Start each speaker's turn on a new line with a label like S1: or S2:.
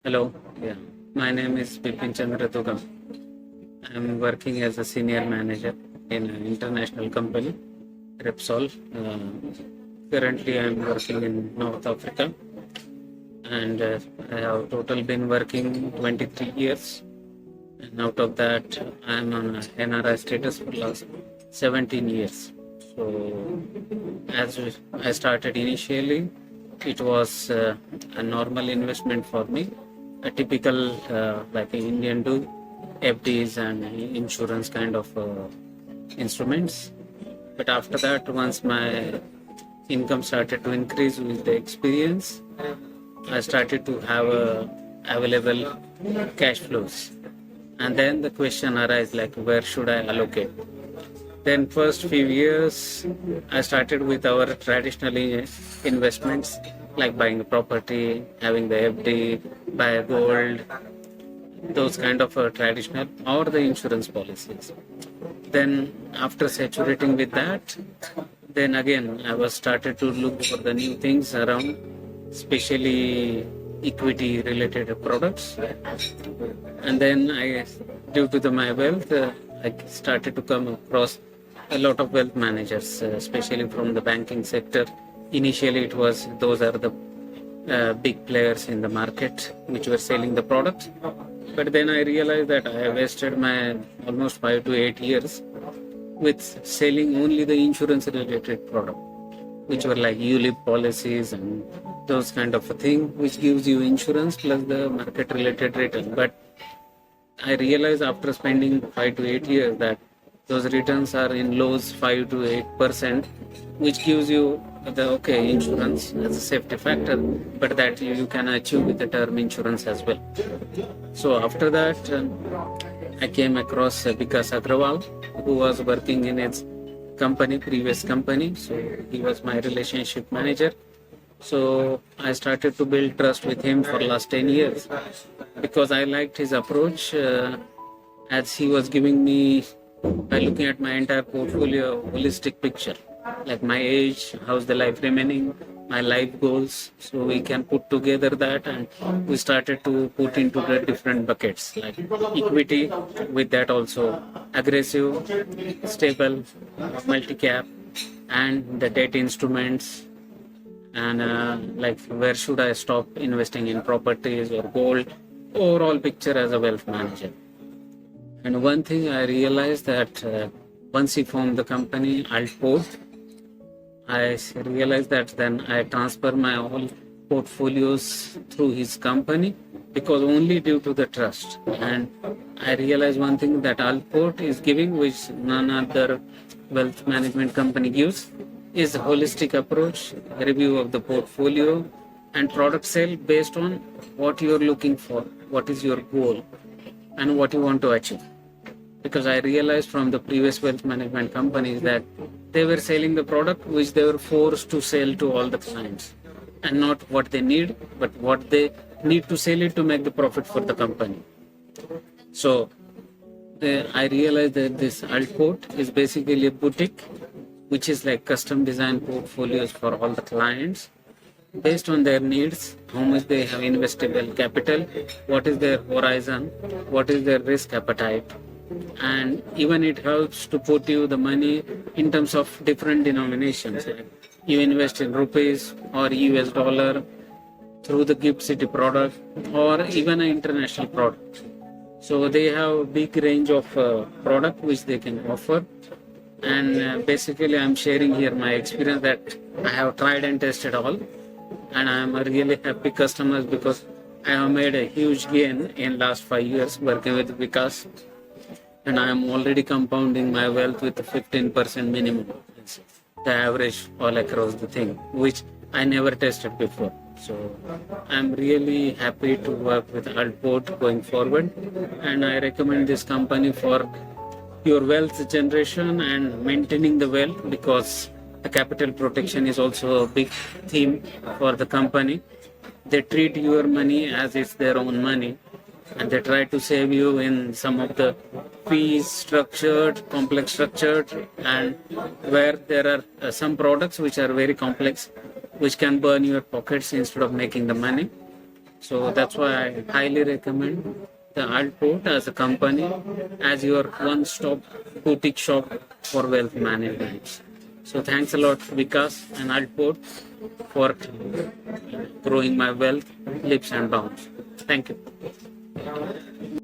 S1: Hello, yeah. My name is Bipin Chandra Tugam. I'm working as a senior manager in an international company, Repsol. Currently, I'm working in North Africa, and I have total been working 23 years. And out of that, I'm on a NRI status for last 17 years. So, as I started initially, it was a normal investment for me, a typical like an Indian do FDs and insurance kind of instruments. But after that, once my income started to increase with the experience, I started to have available cash flows. And then the question arises like, where should I allocate? Then first few years, I started with our traditional investments like buying a property, having the FD, buy a gold, those kind of traditional or the insurance policies. Then after saturating with that, then again I was started to look for the new things around, especially equity related products. And then due to my wealth, I started to come across a lot of wealth managers, especially from the banking sector. Initially, those are the big players in the market which were selling the products. But then I realized that I wasted my almost 5 to 8 years with selling only the insurance related product, which were like ULIP policies and those kind of a thing, which gives you insurance plus the market related return. But I realized after spending 5 to 8 years that those returns are in lows 5 to 8%, which gives you the insurance as a safety factor, but that you can achieve with the term insurance as well. So after that, I came across Vikas Agrawal, who was working in its previous company. So he was my relationship manager. So I started to build trust with him for last 10 years because I liked his approach as he was giving me, by looking at my entire portfolio, holistic picture, like my age, how's the life remaining, my life goals. So we can put together that, and we started to put into the different buckets like equity, with that also aggressive, stable, multi-cap, and the debt instruments, and like where should I stop investing in properties or gold, overall picture as a wealth manager. And one thing I realized that once he formed the company ALTPORT, I realized that then I transfer my all portfolios through his company because only due to the trust. And I realized one thing that ALTPORT is giving, which none other wealth management company gives, is a holistic approach, review of the portfolio and product sale based on what you're looking for, what is your goal and what you want to achieve. Because I realized from the previous wealth management companies that they were selling the product which they were forced to sell to all the clients, and not what they need, but what they need to sell it to make the profit for the company. So I realized that this ALTPORT is basically a boutique, which is like custom design portfolios for all the clients based on their needs, how much they have investable capital, what is their horizon, what is their risk appetite. And even it helps to put you the money in terms of different denominations. Like you invest in rupees or US dollar through the Gift City product or even an international product. So they have a big range of product which they can offer. And basically I'm sharing here my experience that I have tried and tested all. And I am a really happy customer because I have made a huge gain in last 5 years working with Vikas. And I am already compounding my wealth with 15% minimum. It's the average all across the thing, which I never tested before. So I'm really happy to work with ALTPORT going forward. And I recommend this company for your wealth generation and maintaining the wealth, because the capital protection is also a big theme for the company. They treat your money as it's their own money, and they try to save you in some of the fees complex structured, and where there are some products which are very complex, which can burn your pockets instead of making the money. So that's why I highly recommend the ALTPORT as a company, as your one-stop boutique shop for wealth management. So thanks a lot, Vikas and ALTPORT, for growing my wealth leaps and bounds. Thank you.